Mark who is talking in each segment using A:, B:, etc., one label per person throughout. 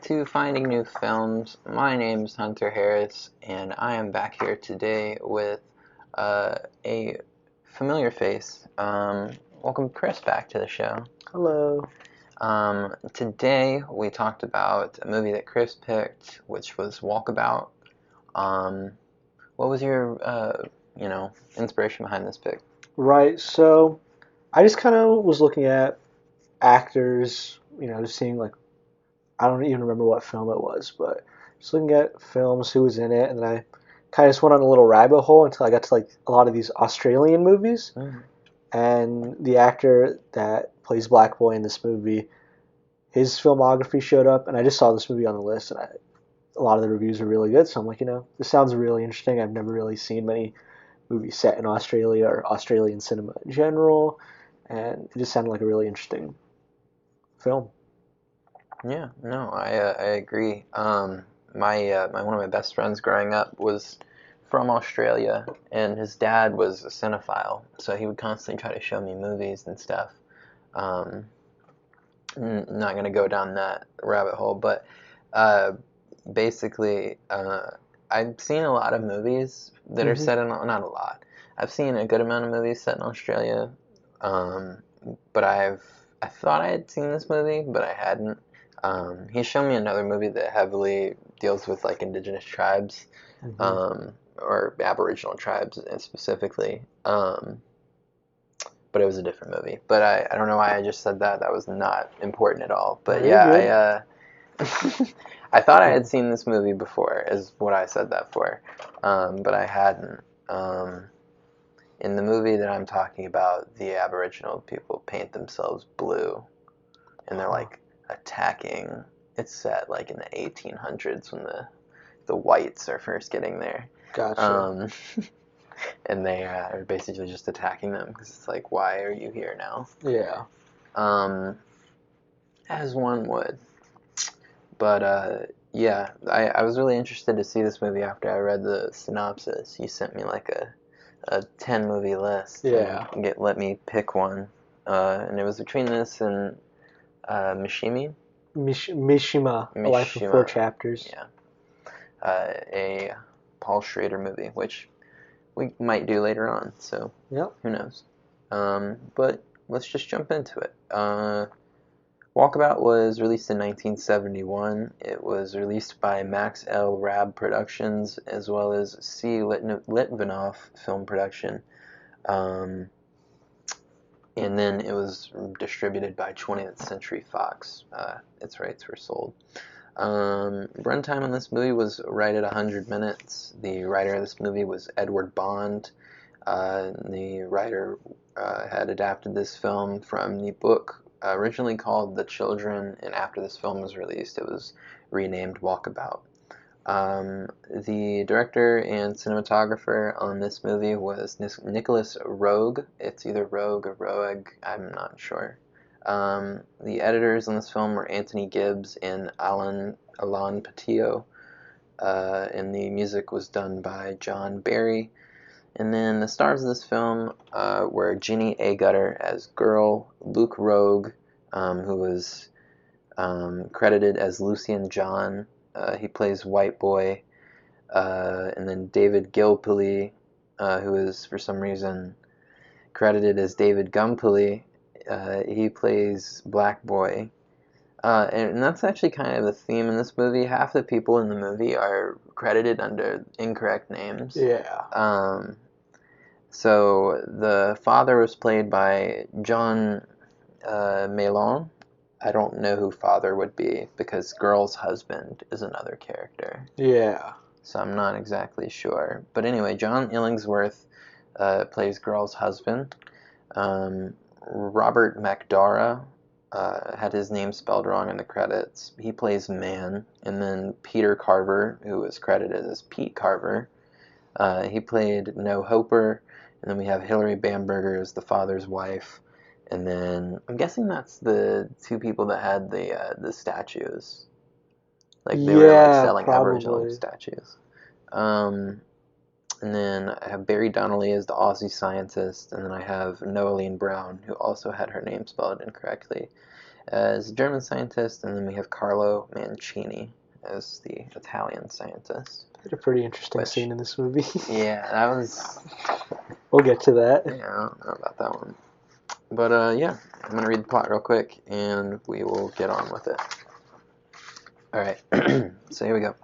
A: to Finding New Films. My name is Hunter Harris, and I am back here today with a familiar face. Welcome, Kris, back to the show.
B: Hello.
A: Today we talked about a movie that Kris picked, which was Walkabout. What was your, inspiration behind this pick?
B: Right, so I just kind of was looking at actors, just seeing I don't even remember what film it was, but just looking at films, who was in it, and then I kind of just went on a little rabbit hole until I got to a lot of these Australian movies.
A: Mm.
B: And the actor that plays Black Boy in this movie, his filmography showed up, and I just saw this movie on the list, and a lot of the reviews are really good, so I'm like, this sounds really interesting. I've never really seen many movies set in Australia or Australian cinema in general, and it just sounded like a really interesting film.
A: Yeah, no, I agree. My one of my best friends growing up was from Australia, and his dad was a cinephile, so he would constantly try to show me movies and stuff. Um, Not gonna go down that rabbit hole, but uh, basically, I've seen a lot of movies that are
B: Hmm.
A: set in, not a lot. I've seen a good amount of movies set in Australia, um, but I thought I had seen this movie, but I hadn't. He showed me another movie that heavily deals with like indigenous tribes,
B: Hmm.
A: or Aboriginal tribes specifically. But it was a different movie. But I don't know why I just said that. That was not important at all.
B: No,
A: But
B: you're
A: yeah,
B: good.
A: I thought I had seen this movie before, is what I said that for. But I hadn't. Um, in the movie that I'm talking about, the Aboriginal people paint themselves blue, and they're
B: Huh.
A: like attacking. It's set like in the 1800s when the whites are first getting there.
B: Gotcha.
A: Um, and they are basically just attacking them because it's like, why are you here now?
B: Yeah.
A: Um, as one would. But yeah, I was really interested to see this movie after I read the synopsis. You sent me like a 10 movie list and
B: Yeah.
A: let me pick one. And it was between this and Mishima.
B: Mishima, A Life in Four
A: Mishima,
B: Chapters.
A: yeah. A Paul Schrader movie, which we might do later on, so
B: Yep.
A: who knows. But let's just jump into it. Walkabout was released in 1971. It was released by Max L. Rab Productions as well as C. Litvinoff Film Production. Um, and then it was distributed by 20th Century Fox. Its rights were sold. Runtime on this movie was right at 100 minutes. The writer of this movie was Edward Bond. The writer had adapted this film from the book originally called The Children, and after this film was released, it was renamed Walkabout. The director and cinematographer on this movie was Nicolas Roeg. It's either Roeg or Roeg, I'm not sure. The editors on this film were Anthony Gibbs and Alain Patillo, and the music was done by John Barry. And then the stars of this film were Ginny Agutter as Girl, Luke Roeg, who was credited as Lucian John. He plays White Boy. And then David Gilpilly, who is for some reason credited as David Gumpilly. He plays Black Boy. And that's actually kind of the theme in this movie. Half the people in the movie are credited under incorrect names.
B: Yeah.
A: So the father was played by John Malone. I don't know who father would be because girl's husband is another character.
B: Yeah.
A: So I'm not exactly sure. But anyway, John Illingsworth plays girl's husband. Robert McDara had his name spelled wrong in the credits. He plays Man. And then Peter Carver, who was credited as Pete Carver, he played No Hoper. And then we have Hilary Bamberger as the father's wife. And then I'm guessing that's the two people that had the statues. Like they were like
B: Yeah,
A: selling Aboriginal
B: probably.
A: statues. Um, and then I have Barry Donnelly as the Aussie scientist, and then I have Noeline Brown, who also had her name spelled incorrectly, as a German scientist, and then we have Carlo Mancini as the Italian scientist.
B: Had a pretty interesting scene in this movie.
A: Yeah, that was...
B: We'll get to that.
A: Yeah, I don't know about that one. But, yeah, I'm going to read the plot real quick, and we will get on with it. Alright, so here we go.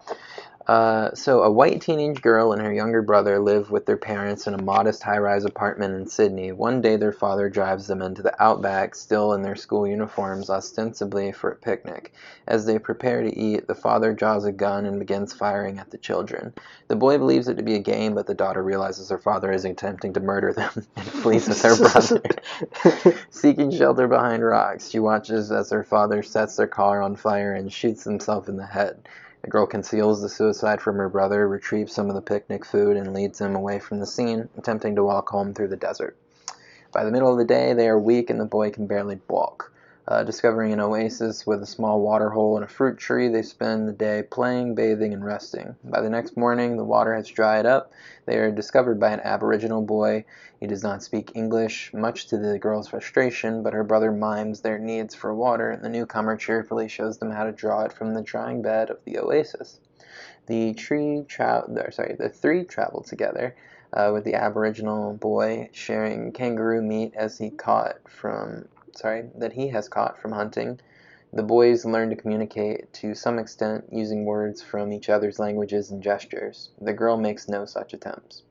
A: So a white teenage girl and her younger brother live with their parents in a modest high-rise apartment in Sydney. One day their father drives them into the outback, still in their school uniforms, ostensibly for a picnic. As they prepare to eat, the father draws a gun and begins firing at the children. The boy believes it to be a game, but the daughter realizes her father is attempting to murder them and flees with her brother. Seeking shelter behind rocks, she watches as her father sets their car on fire and shoots himself in the head. The girl conceals the suicide from her brother, retrieves some of the picnic food, and leads him away from the scene, attempting to walk home through the desert. By the middle of the day, they are weak and the boy can barely walk. Discovering an oasis with a small water hole and a fruit tree, they spend the day playing, bathing, and resting. By the next morning, the water has dried up. They are discovered by an Aboriginal boy. He does not speak English, much to the girl's frustration, but her brother mimes their needs for water, and the newcomer cheerfully shows them how to draw it from the drying bed of the oasis. The three travel together, with the Aboriginal boy sharing kangaroo meat that he has caught from hunting. The boys learn to communicate to some extent using words from each other's languages and gestures. The girl makes no such attempts.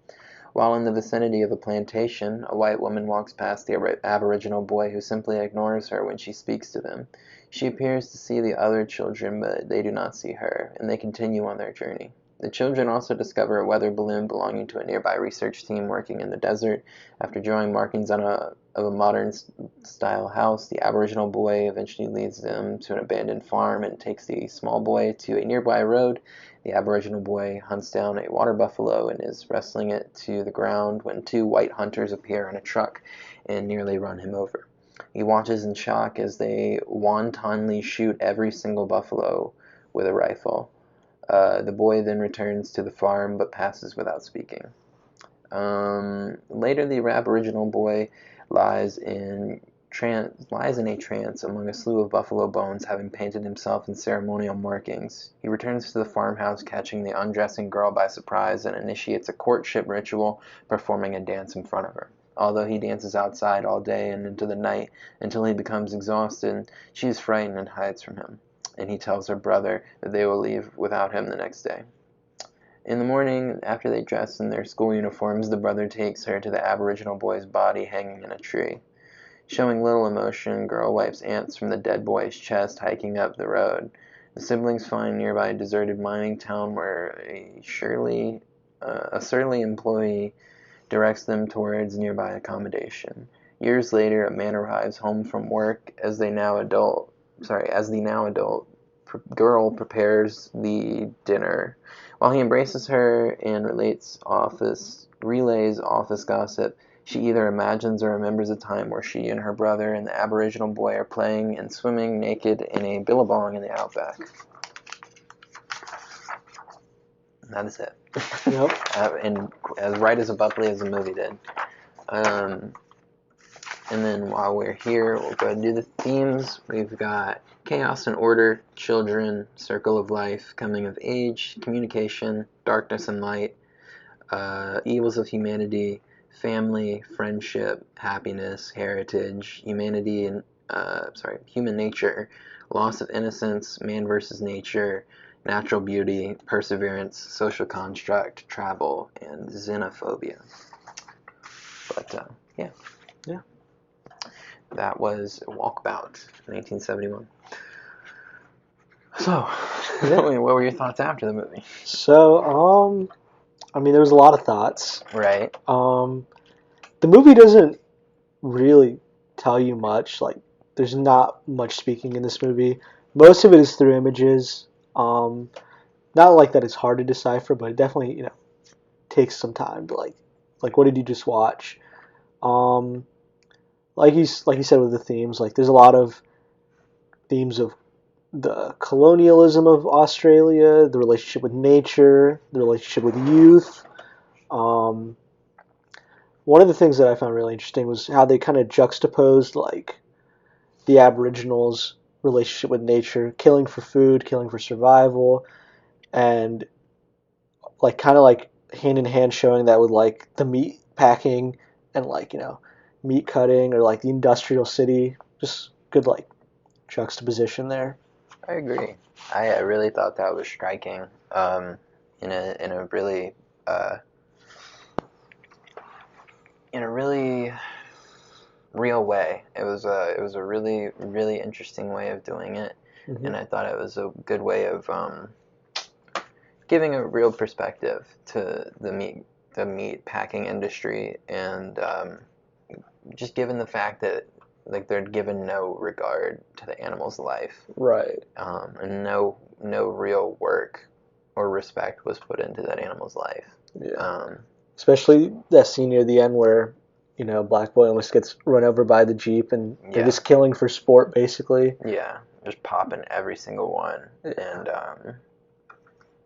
A: While in the vicinity of a plantation, a white woman walks past the Aboriginal boy, who simply ignores her when she speaks to them. She appears to see the other children, but they do not see her, and they continue on their journey. The children also discover a weather balloon belonging to a nearby research team working in the desert. After drawing markings of a modern-style house, the Aboriginal boy eventually leads them to an abandoned farm and takes the small boy to a nearby road. The Aboriginal boy hunts down a water buffalo and is wrestling it to the ground when two white hunters appear in a truck and nearly run him over. He watches in shock as they wantonly shoot every single buffalo with a rifle. The boy then returns to the farm but passes without speaking. Later, the Aboriginal boy lies in a trance among a slew of buffalo bones, having painted himself in ceremonial markings. He returns to the farmhouse, catching the undressing girl by surprise, and initiates a courtship ritual, performing a dance in front of her. Although he dances outside all day and into the night until he becomes exhausted, she is frightened and hides from him, and he tells her brother that they will leave without him the next day. In the morning, after they dress in their school uniforms, the brother takes her to the Aboriginal boy's body hanging in a tree. Showing little emotion, girl wipes ants from the dead boy's chest hiking up the road. The siblings find nearby a deserted mining town where a surly employee directs them towards nearby accommodation. Years later, a man arrives home from work as the now adult girl prepares the dinner. While he embraces her and relays office gossip, she either imagines or remembers a time where she and her brother and the Aboriginal boy are playing and swimming naked in a billabong in the outback. And that is it.
B: Yep.
A: And as right as abruptly as the movie did. And then while we're here, we'll go ahead and do the themes. We've got chaos and order, children, circle of life, coming of age, communication, darkness and light, evils of humanity, family, friendship, happiness, heritage, human nature, loss of innocence, man versus nature, natural beauty, perseverance, social construct, travel, and xenophobia. But, yeah.
B: Yeah.
A: That was Walkabout, 1971. So, what were your thoughts after the movie?
B: So, there was a lot of thoughts.
A: Right.
B: The movie doesn't really tell you much. Like, there's not much speaking in this movie. Most of it is through images. Not like that it's hard to decipher, but it definitely, takes some time to like what did you just watch? Like you said with the themes, like there's a lot of themes of the colonialism of Australia, the relationship with nature, the relationship with youth. One of the things that I found really interesting was how they kind of juxtaposed like the Aboriginals relationship with nature, killing for food, killing for survival, and like kind of like hand in hand showing that with like the meat packing and like meat cutting or like the industrial city. Just good like juxtaposition there.
A: I agree. I really thought that was striking. In a really uh, in a really real way. It was a really really interesting way of doing it,
B: Mm-hmm.
A: and I thought it was a good way of giving a real perspective to the meat packing industry, and just given the fact that like they're given no regard to the animal's life,
B: Right.
A: and no real work or respect was put into that animal's life.
B: Yeah.
A: Um,
B: Especially that scene near the end where Black Boy almost gets run over by the Jeep and they're
A: yeah,
B: just killing for sport basically.
A: yeah, just popping every single one,
B: Yeah.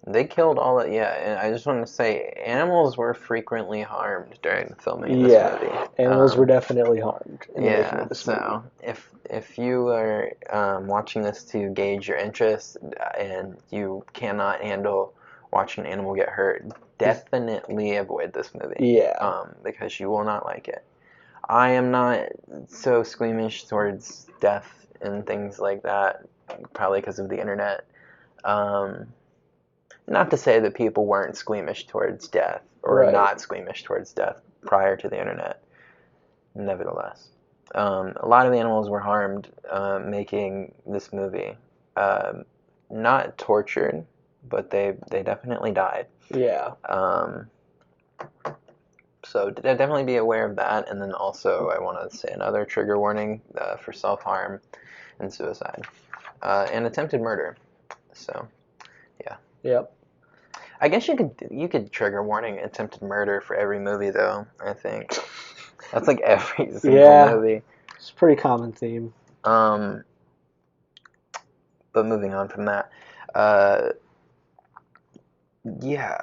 A: and they killed all of, yeah, and I just want to say animals were frequently harmed during the filming of this movie.
B: Yeah. Animals were definitely harmed in the making
A: Yeah,
B: of this movie.
A: so if you are watching this to gauge your interest and you cannot handle watching an animal get hurt, definitely avoid this movie.
B: Yeah.
A: Because you will not like it. I am not so squeamish towards death and things like that, probably because of the internet. Um, Not to say that people weren't squeamish towards death or
B: Right.
A: not squeamish towards death prior to the internet. Nevertheless, a lot of animals were harmed making this movie. Not tortured, but they definitely died.
B: Yeah.
A: So definitely be aware of that. And then also, I want to say another trigger warning for self-harm and suicide and attempted murder. So yeah,
B: Yep.
A: I guess you could trigger warning attempted murder for every movie though. I think that's like every single
B: Yeah.
A: movie.
B: It's a pretty common theme.
A: Um, but moving on from that, uh, yeah,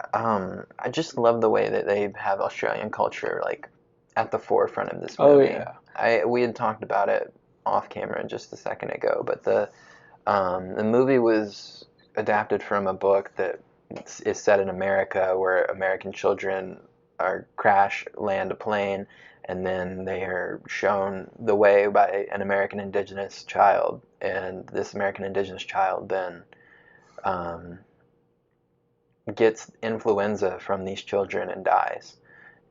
A: I just love the way that they have Australian culture like at the forefront of this
B: Oh
A: movie.
B: yeah.
A: We had talked about it off camera just a second ago, but the movie was adapted from a book that is set in America, where American children are crash land a plane, and then they are shown the way by an American indigenous child, and this American indigenous child then um, gets influenza from these children and dies.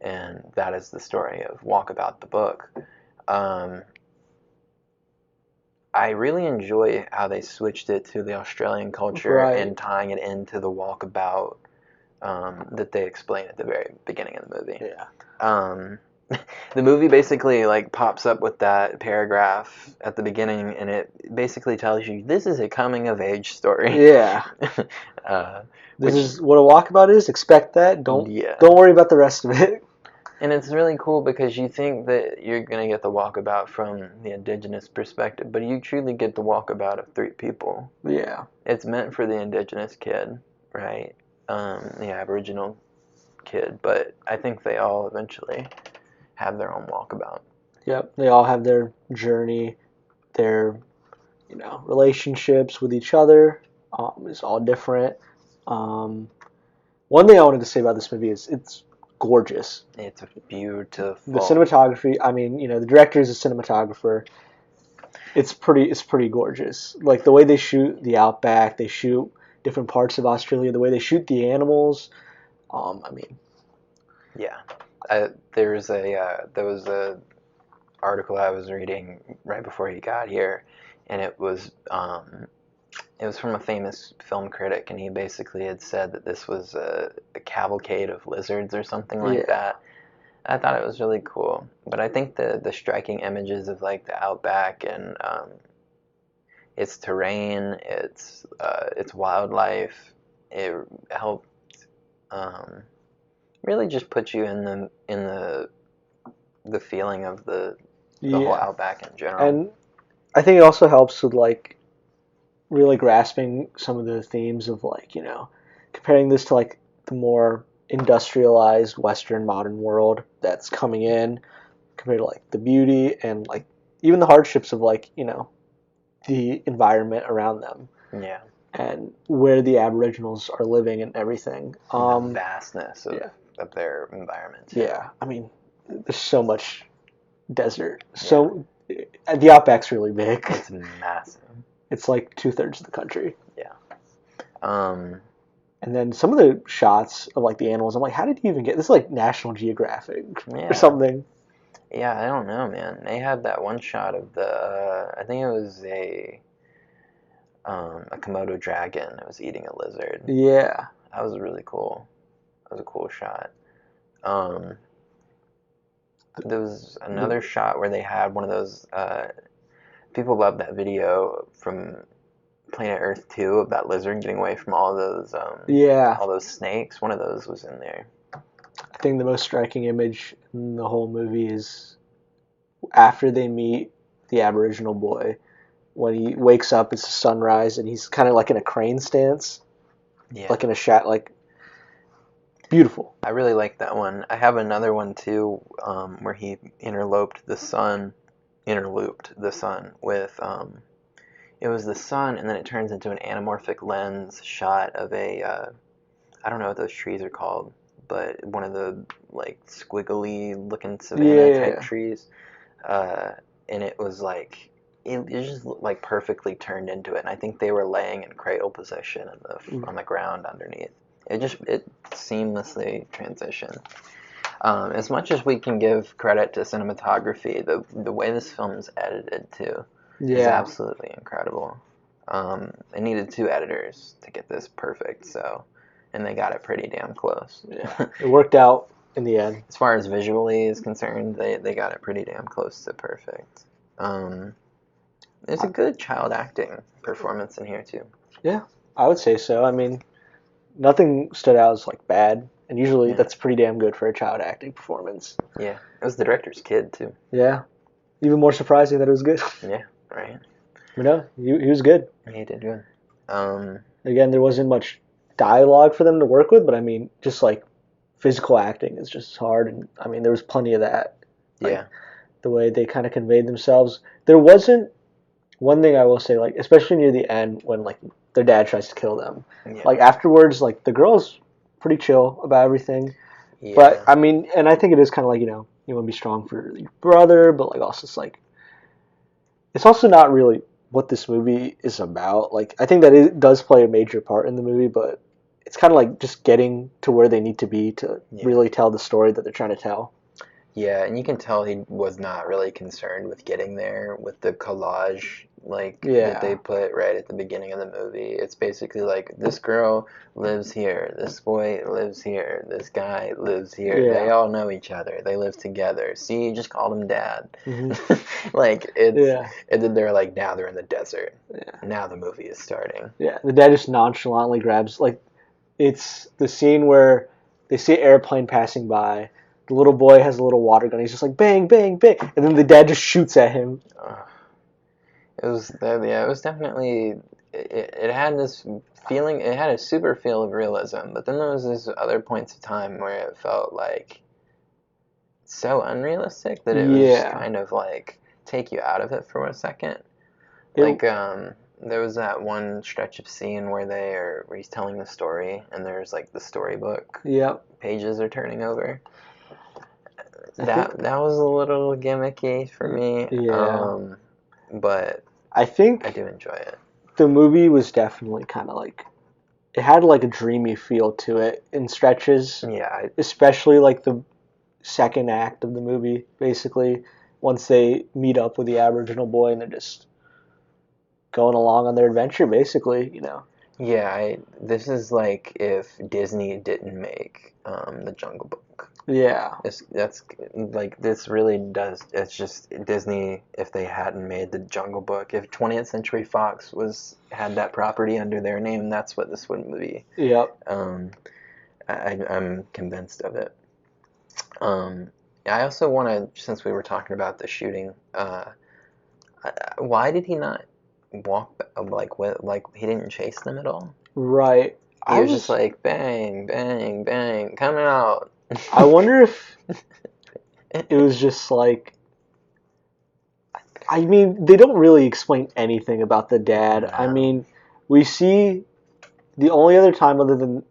A: And that is the story of Walkabout the book. Um, I really enjoy how they switched it to the Australian culture
B: Right.
A: and tying it into the Walkabout that they explain at the very beginning of the movie.
B: Yeah.
A: Um, the movie basically like pops up with that paragraph at the beginning, and it basically tells you this is a coming of age story.
B: Yeah.
A: uh,
B: This
A: which
B: is what a walkabout is. Expect that. Don't
A: yeah,
B: worry about the rest of it.
A: and it's really cool because you think that you're gonna get the Walkabout from the indigenous perspective, but you truly get the Walkabout of three people.
B: Yeah.
A: It's meant for the indigenous kid, right? The Aboriginal kid, but I think they all eventually have their own Walkabout.
B: Yep. They all have their journey, their relationships with each other. Is all different. One thing I wanted to say about this movie is it's gorgeous.
A: It's beautiful.
B: The cinematography. I mean, the director is a cinematographer. It's pretty gorgeous. Like the way they shoot the outback, they shoot different parts of Australia, the way they shoot the animals. I mean,
A: yeah. There was a article I was reading right before he got here, and it was from a famous film critic, and he basically had said that this was a cavalcade of lizards or something like that. I thought it was really cool, but I think the striking images of like the outback and its terrain, its wildlife, it helped really just put you in the feeling of the whole outback in general.
B: And I think it also helps with like really grasping some of the themes of like comparing this to like the more industrialized Western modern world that's coming in compared to like the beauty and like even the hardships of like the environment around them
A: Yeah.
B: and where the Aboriginals are living and everything.
A: The vastness
B: Yeah.
A: of their environment too.
B: Yeah, I mean, there's so much desert. So the Outback's really big.
A: It's massive.
B: It's like 2/3 of the country.
A: Yeah. Um,
B: And then some of the shots of like the animals, I'm like, how did you even get this? Is like National Geographic
A: yeah.
B: or something.
A: Yeah, I don't know, man. They had that one shot of the, I think it was a Komodo dragon that was eating a lizard.
B: Yeah.
A: That was really cool. That was a cool shot. Um, there was another shot where they had one of those, people love that video from Planet Earth 2 of that lizard getting away from all those snakes. One of those was in there.
B: I think the most striking image in the whole movie is after they meet the Aboriginal boy. When he wakes up, it's sunrise, and he's kind of like in a crane stance, like in a shot, like beautiful.
A: I really like that one. I have another one too, where he interlooped the sun with it was the sun, and then it turns into an anamorphic lens shot of I don't know what those trees are called, but one of the like squiggly looking savanna type trees, and it was like it just like perfectly turned into it. And I think they were laying in cradle position on the ground underneath. It seamlessly transitioned. As much as we can give credit to cinematography, the way this film is edited too is absolutely incredible. They needed 2 editors to get this perfect, and they got it pretty damn close.
B: Yeah, it worked out in the end.
A: As far as visually is concerned, they got it pretty damn close to perfect. There's a good child acting performance in here too.
B: Yeah, I would say so. I mean, nothing stood out as like bad, and usually that's pretty damn good for a child acting performance.
A: Yeah, it was the director's kid too.
B: Yeah, even more surprising that it was good.
A: Yeah, right.
B: But no, he was good.
A: He did good.
B: Again, there wasn't much dialogue for them to work with, but I mean, just like physical acting is just hard, and I mean, there was plenty of that. Like, the way they kind of conveyed themselves. There wasn't one thing I will say, like especially near the end when like their dad tries to kill them.
A: Yeah.
B: Like afterwards, like the girl's pretty chill about everything.
A: Yeah.
B: But I mean, and I think it is kind of like, you know, you want to be strong for your brother, but like also it's like it's also not really what this movie is about. Like I think that it does play a major part in the movie, but it's kind of like just getting to where they need to be to really tell the story that they're trying to tell.
A: Yeah, and you can tell he was not really concerned with getting there with the collage that they put right at the beginning of the movie. It's basically like this girl lives here, this boy lives here, this guy lives here.
B: Yeah.
A: They all know each other. They live together. See, you just called him dad.
B: Mm-hmm.
A: And then they're like, now they're in the desert. Yeah. Now the movie is starting.
B: Yeah, the dad just nonchalantly grabs, like, it's the scene where they see an airplane passing by. The little boy has a little water gun. He's just like, bang, bang, bang. And then the dad just shoots at him.
A: It was definitely, it had this feeling, it had a super feel of realism, but then there was these other points of time where it felt like so unrealistic that it was kind of like take you out of it for a second. There was that one stretch of scene where he's telling the story and there's like the storybook pages are turning over. That was a little gimmicky for me. But
B: I think
A: I do enjoy it.
B: The movie was definitely kind of like, it had like a dreamy feel to it in stretches.
A: Yeah.
B: Especially like the second act of the movie, basically, once they meet up with the Aboriginal boy and they're just going along on their adventure, basically, you know.
A: Yeah, this is like if Disney didn't make The Jungle Book.
B: Yeah.
A: That's like, this really does, it's just Disney, if they hadn't made The Jungle Book, if 20th Century Fox had that property under their name, that's what this would be.
B: Yep.
A: I'm convinced of it. I also want to, since we were talking about the shooting, why did he not walk, like he didn't chase them at all?
B: Right.
A: He was just like, bang, bang, bang, coming out.
B: I wonder if it was just like, I mean, they don't really explain anything about the dad. I
A: No.
B: mean, we see the only other time other than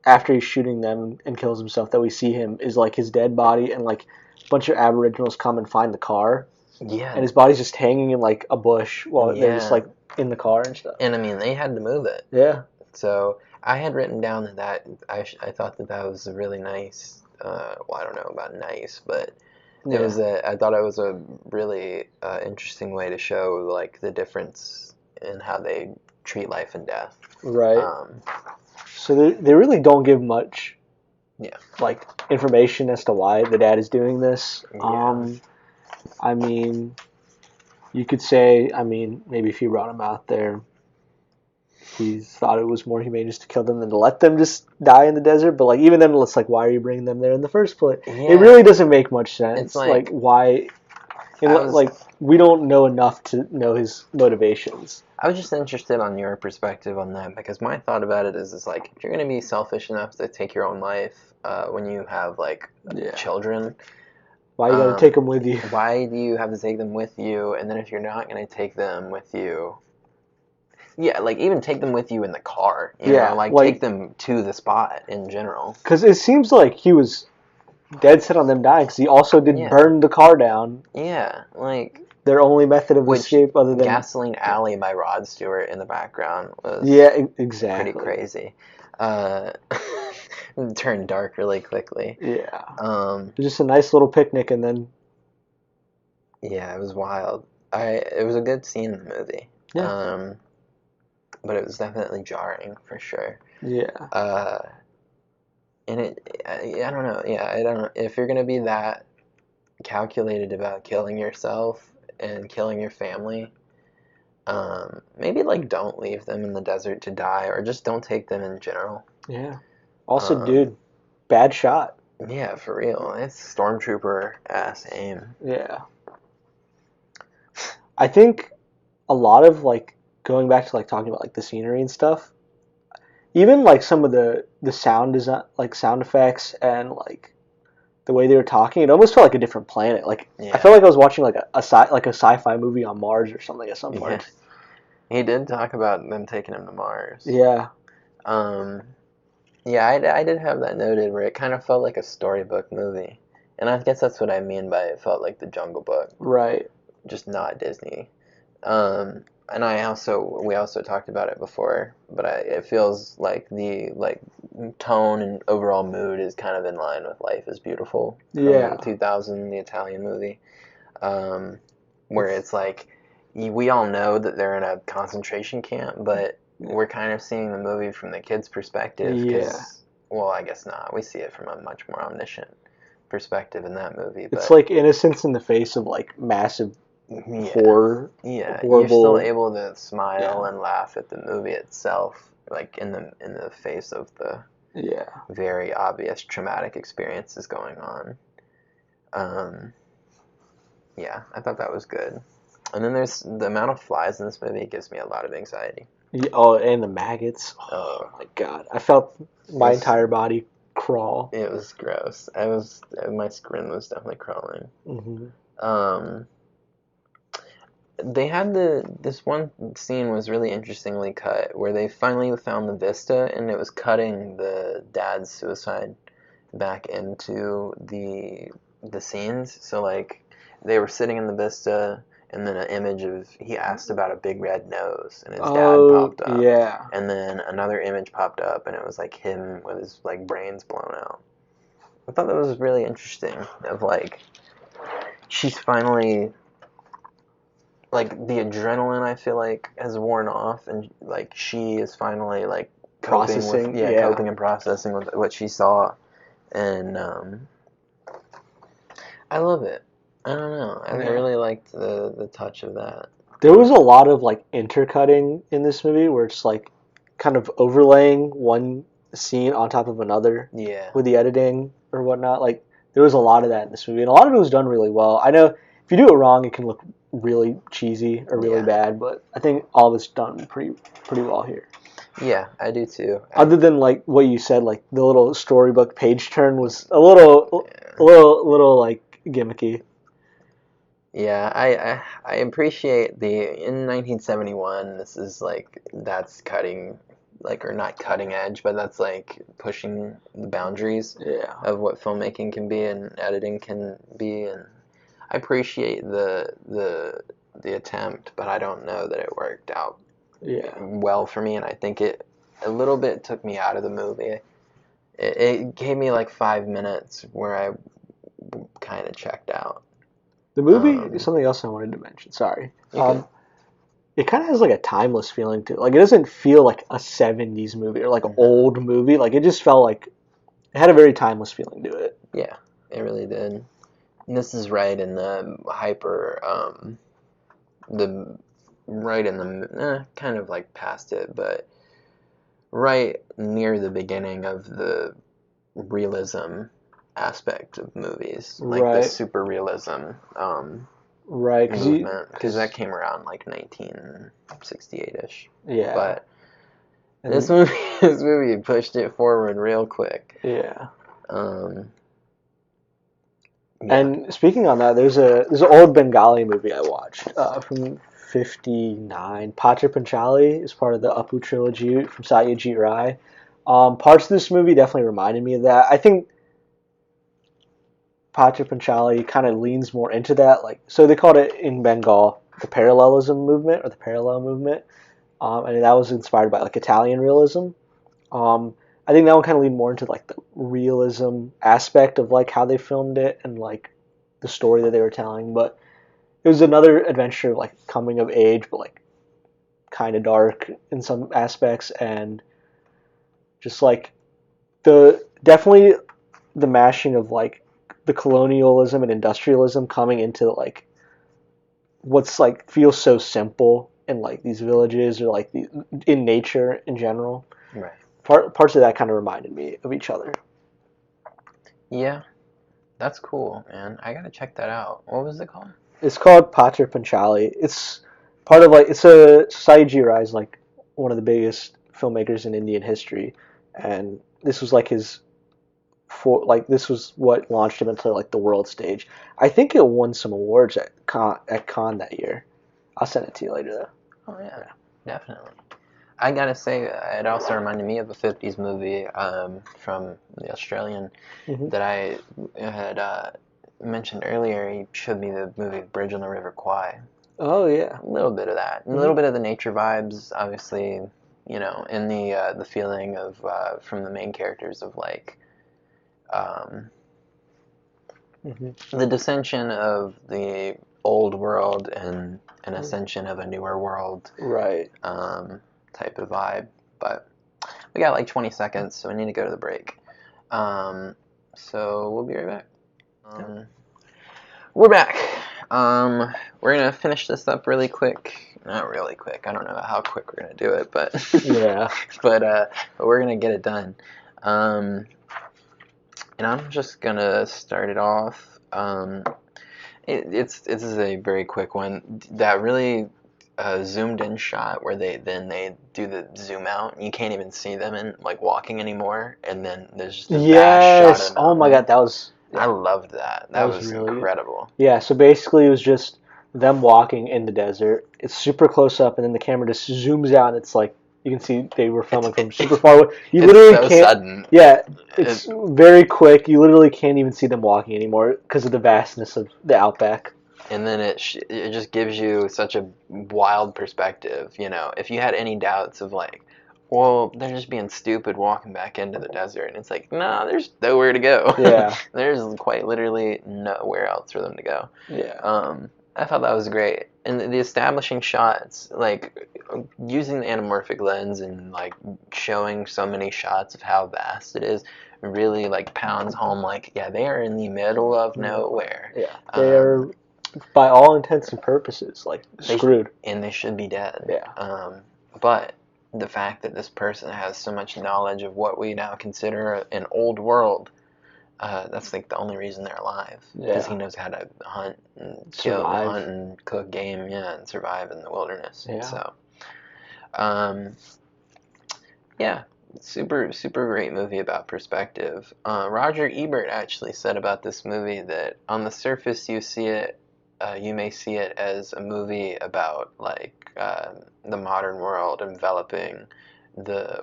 B: after he's shooting them and kills himself that we see him is like his dead body and like a bunch of aboriginals come and find the car and
A: Yeah,
B: his body's just hanging in like a bush while they're just
A: yeah.
B: like in the car and stuff.
A: And I mean, they had to move it.
B: Yeah.
A: So I had written down I thought that was a really nice. Well, I don't know about nice, but
B: Yeah.
A: I thought it was a really interesting way to show like the difference in how they treat life and death.
B: Right.
A: Um,
B: So they really don't give much
A: yeah,
B: like information as to why the dad is doing this.
A: yeah,
B: I mean, you could say, I mean, maybe if you brought him out there, he thought it was more humane just to kill them than to let them just die in the desert. But like even then, it's like, why are you bringing them there in the first place? It
A: yeah.
B: really doesn't make much
A: It's
B: sense. Like
A: like
B: why?
A: I was
B: Like we don't know enough to know his motivations.
A: I was just interested on your perspective on that because my thought about it is like if you're gonna be selfish enough to take your own life when you have like
B: Yeah.
A: children,
B: Why you gotta take them with you?
A: why do you have to take them with you? And then if you're not gonna take them with you, yeah, like even take them with you in the car, you
B: Yeah,
A: know, like
B: like
A: take them to the spot in general.
B: because it seems like he was dead set on them dying because he also did
A: Yeah,
B: burn the car down.
A: yeah, like
B: Their only method of
A: which
B: escape other than
A: Gasoline Alley by Rod Stewart in the background was
B: yeah,
A: pretty
B: exactly.
A: crazy. Uh, it turned dark really quickly.
B: Yeah,
A: Um,
B: it was just a nice little picnic, and then
A: yeah, it was wild. It was a good scene in the movie.
B: yeah,
A: But it was definitely jarring for sure.
B: yeah,
A: Uh, and I don't know. Yeah, I don't know if you're gonna be that calculated about killing yourself and killing your family. Maybe like don't leave them in the desert to die, or just don't take them in general.
B: yeah. Also,
A: Um,
B: dude, bad shot.
A: yeah, for real. It's stormtrooper ass aim.
B: Yeah, I think a lot of like going back to like talking about like the scenery and stuff. Even like some of the sound design, like sound effects and like the way they were talking, it almost felt like a different planet. Like I
A: Yeah,
B: felt like I was watching like a sci-fi movie on Mars or something at some
A: yeah.
B: point.
A: He did talk about them taking him to Mars.
B: Yeah,
A: Um, yeah, I did have that noted where it kind of felt like a storybook movie. And I guess that's what I mean by it felt like the Jungle Book,
B: right.
A: just not Disney. And we also talked about it before, but it feels like the tone and overall mood is kind of in line with Life is Beautiful from
B: Yeah,
A: 2000, the Italian movie, um, where it's like we all know that they're in a concentration camp, but we're kind of seeing the movie from the kid's perspective
B: yeah.
A: because, well, I guess not. We see it from a much more omniscient perspective in that movie,
B: It's
A: but
B: like innocence in the face of like massive
A: yeah,
B: horror,
A: yeah, you're still
B: horrible.
A: able to smile
B: Yeah,
A: and laugh at the movie itself, like in the face of the
B: yeah.
A: very obvious traumatic experiences going on. Um, yeah, I thought that was good. And then there's the amount of flies in this movie gives me a lot of anxiety.
B: Yeah, oh, and the maggots. Oh
A: Oh,
B: my god, I felt my
A: it's
B: entire body crawl.
A: it was gross. My skin was definitely crawling.
B: Hmm.
A: Um, they had this one scene was really interestingly cut where they finally found the vista and it was cutting the dad's suicide back into the scenes. So like they were sitting in the vista and then an image of he asked about a big red nose and his dad
B: Oh
A: popped up
B: yeah,
A: and then another image popped up and it was like him with his like brains blown out. I thought that was really interesting of like she's finally like the adrenaline I feel like has worn off and like she is finally like
B: processing.
A: coping
B: Yeah,
A: and processing with what she saw and I love it. I don't know. I
B: yeah.
A: really liked the touch of that.
B: There was a lot of like intercutting in this movie where it's like kind of overlaying one scene on top of another
A: Yeah.
B: with the editing or whatnot. Like there was a lot of that in this movie, and a lot of it was done really well. I know if you do it wrong, it can look really cheesy or really
A: Yeah.
B: bad, but I think all of it's done pretty well here.
A: Yeah, I do too.
B: Other than like what you said, like the little storybook page turn was a
A: Yeah.
B: little like gimmicky.
A: Yeah, I appreciate the in 1971. This is like that's cutting, like or not cutting edge, but that's like pushing the boundaries
B: Yeah,
A: of what filmmaking can be and editing can be, and I appreciate the attempt, but I don't know that it worked out
B: yeah,
A: well for me, and I think it a little bit took me out of the movie. It gave me like 5 minutes where I kind of checked out.
B: the movie is
A: Um,
B: something else I wanted to mention. Sorry.
A: you could.
B: It kind of has like a timeless feeling to it. Like it doesn't feel like a 70s movie or like an
A: No.
B: old movie. Like it just felt like it had a very timeless feeling to it.
A: Yeah, it really did. And this is right in the hyper, the right in the kind of like past it, but right near the beginning of the realism aspect of movies, like the
B: Right,
A: super realism
B: right.
A: movement, because that
B: Cause
A: came around like 1968ish.
B: yeah,
A: But this
B: and
A: movie, this movie pushed it forward real quick.
B: yeah.
A: Um, yeah.
B: And speaking on that, there's an old Bengali movie I watched from '59. Patra Panchali is part of the Apu trilogy from Satyajit Ray. Parts of this movie definitely reminded me of that. I think Patra Panchali kind of leans more into that. Like, so they called it in Bengal the parallelism movement or the parallel movement, and that was inspired by like Italian realism. Um, I think that one kind of leaned more into like the realism aspect of like how they filmed it and like the story that they were telling. But it was another adventure of like coming of age, but like kind of dark in some aspects, and just like the definitely the mashing of like the colonialism and industrialism coming into like what's like feels so simple in like these villages or like in nature in general.
A: Right.
B: Parts of that kind of reminded me of each other.
A: Yeah, that's cool, man. I gotta check that out. What was it called?
B: It's called Patra Panchali. It's part of like it's a Satyajit Ray is like one of the biggest filmmakers in Indian history, and this was like his for like this was what launched him into like the world stage. I think it won some awards at Cannes that year. I'll send it to you later
A: Oh yeah,
B: though.
A: definitely. I gotta say, it also reminded me of a '50s movie from the Australian
B: Yeah.
A: that I had mentioned earlier. He showed me the movie Bridge on the River Kwai.
B: Oh yeah.
A: A little bit of that, a
B: Hmm.
A: little bit of the nature vibes, obviously. In the feeling of from the main characters of like um,
B: Hmm.
A: the dissension of the old world and an ascension of a newer world
B: Right.
A: um, type of vibe. But we got like 20 seconds, so we need to go to the break. So we'll be right back. Um, we're back. We're gonna finish this up really quick. Not really quick. I don't know how quick we're gonna do it, but
B: Yeah.
A: but we're gonna get it done. Um, and I'm just gonna start it off. This is a very quick one. That really zoomed in shot where they do the zoom out. And you can't even see them in like walking anymore, and then there's just a vast shot
B: Yes.
A: of the
B: Oh my
A: mountain.
B: God, that was
A: I
B: yeah,
A: loved that.
B: that
A: That
B: was
A: was
B: really good.
A: incredible.
B: Yeah, so basically it was just them walking in the desert. It's super close up, and then the camera just zooms out, and it's like you can see they were filming from super far away. You
A: It's
B: literally
A: so
B: can't.
A: sudden.
B: Yeah,
A: It,
B: it's very quick. You literally can't even see them walking anymore because of the vastness of the outback.
A: and then it just gives you such a wild perspective. If you had any doubts of like, well, they're just being stupid walking back into the desert, and it's like, nah, there's nowhere to go.
B: Yeah,
A: There's quite literally nowhere else for them to go.
B: yeah,
A: I thought that was great, and the establishing shots, like using the anamorphic lens and like showing so many shots of how vast it is, really like pounds home like, yeah, they are in the middle of nowhere.
B: yeah. They
A: Um,
B: are, by all intents and purposes, like
A: they
B: screwed.
A: and they should be dead.
B: Yeah,
A: But the fact that this person has so much knowledge of what we now consider an old world, that's like the only reason they're alive, because he
B: yeah.
A: knows how to hunt and kill,
B: Survive.
A: hunt and cook game, yeah, and survive in the wilderness.
B: Yeah.
A: So, um, yeah, super super great movie about perspective. Roger Ebert actually said about this movie that on the surface you see it you may see it as a movie about like the modern world enveloping the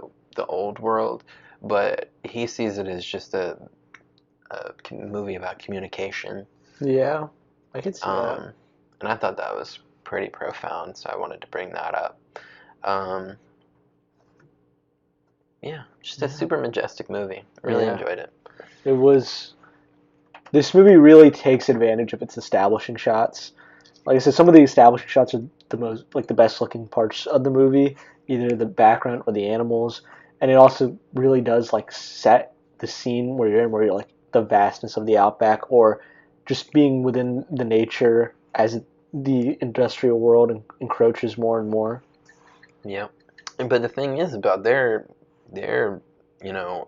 A: old world, but he sees it as just a movie about communication.
B: Yeah, I could see that.
A: Um, and I thought that was pretty profound, so I wanted to bring that up. Um, yeah, just a
B: Yeah.
A: super majestic movie. Really
B: Yeah.
A: enjoyed it.
B: It was. This movie really takes advantage of its establishing shots. Like I said, some of the establishing shots are the most, like the best looking parts of the movie, either the background or the animals. And it also really does like set the scene where you're in, where you're like the vastness of the outback, or just being within the nature as the industrial world encroaches more and more.
A: Yeah. But the thing is about their you know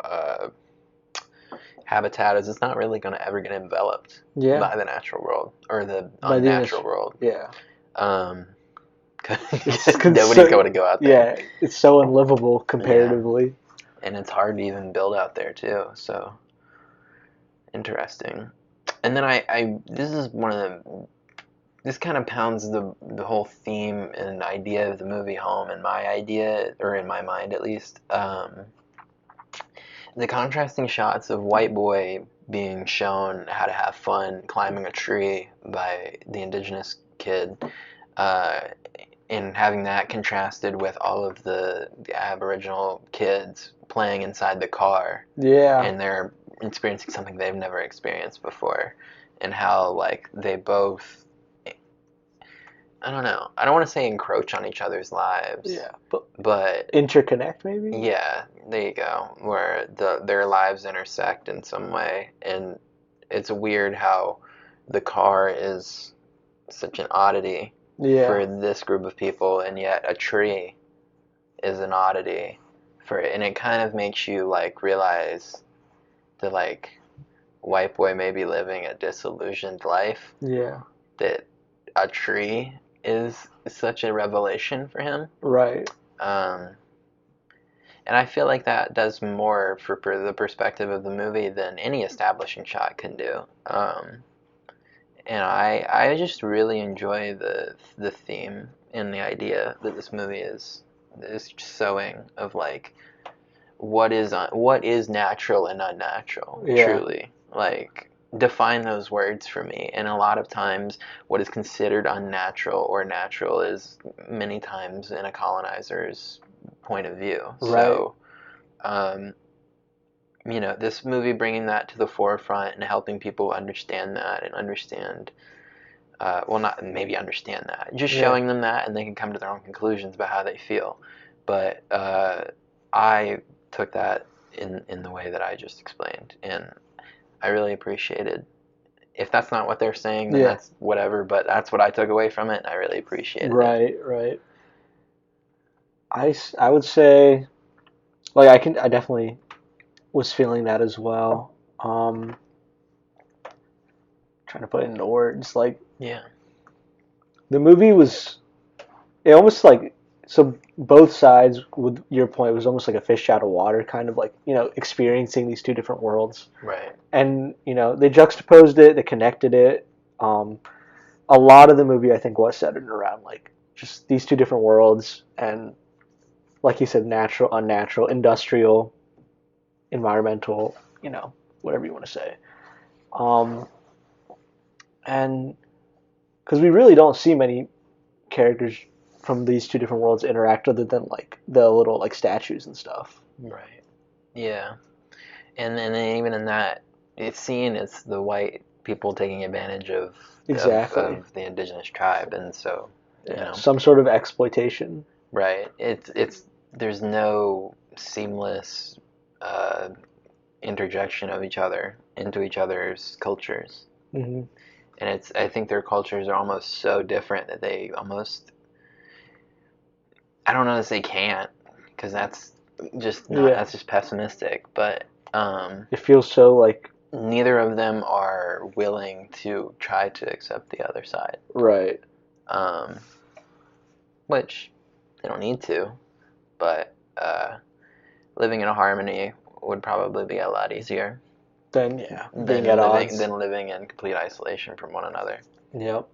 A: habitat is it's not really going to ever get enveloped
B: Yeah,
A: by the natural world or the
B: by the
A: unnatural world.
B: yeah,
A: Um,
B: it's
A: nobody's going to go out there.
B: yeah, it's so unlivable
A: Yeah,
B: comparatively.
A: and it's hard to even build out there too. So interesting. And then I this is one of the this kind of pounds the whole theme and idea of the movie home in my idea or in my mind at least. The contrasting shots of white boy being shown how to have fun climbing a tree by the indigenous kid, uh, and having that contrasted with all of the Aboriginal kids playing inside the car,
B: Yeah,
A: and they're experiencing something they've never experienced before, and how like they both, I don't know, I don't want to say encroach on each other's lives,
B: yeah, but
A: but
B: interconnect maybe.
A: yeah, there you go. Where their lives intersect in some way, and it's weird how the car is such an oddity
B: Yeah,
A: for this group of people, and yet a tree is an oddity for it, and it kind of makes you like realize that like white boy may be living a disillusioned life,
B: yeah,
A: that a tree is such a revelation for him.
B: right.
A: Um, And I feel like that does more for the perspective of the movie than any establishing shot can do. And I just really enjoy the theme and the idea that this movie is sowing of like what is natural and unnatural,
B: Yeah,
A: truly. Like define those words for me. And a lot of times what is considered unnatural or natural is many times in a colonizer's point of view.
B: right.
A: So um, this movie bringing that to the forefront and helping people understand that and understand, well, not maybe understand that, just
B: Yeah,
A: showing them that and they can come to their own conclusions about how they feel. But I took that in the way that I just explained, and I really appreciated. If that's not what they're saying, then
B: yeah,
A: that's whatever. But that's what I took away from it, and I really appreciated it.
B: right, right. I would say like I definitely was feeling that as well. Trying to put it into words. Like
A: Yeah,
B: the movie was, it almost like, so both sides with your point was almost like a fish out of water, kind of like experiencing these two different worlds,
A: right.
B: and they juxtaposed it, they connected it. Um, a lot of the movie I think was centered around like just these two different worlds, and like you said, natural, unnatural, industrial, environmental, whatever you want to say. Um, and because we really don't see many characters from these two different worlds interact other than like the little like statues and stuff.
A: Right. Yeah. And then even in that, it's seen as the white people taking advantage
B: Exactly.
A: of the indigenous tribe, and so
B: Yeah, some sort of exploitation.
A: right. It's there's no seamless uh, interjection of each other into each other's cultures,
B: Hmm.
A: and it's I think their cultures are almost so different that they almost I don't know if they can't because
B: Yeah,
A: that's just pessimistic, but
B: it feels so like
A: neither of them are willing to try to accept the other side,
B: right.
A: um, which they don't need to, but living in a harmony would probably be a lot easier
B: Then yeah, being at odds.
A: than living in complete isolation from one another.
B: Yep.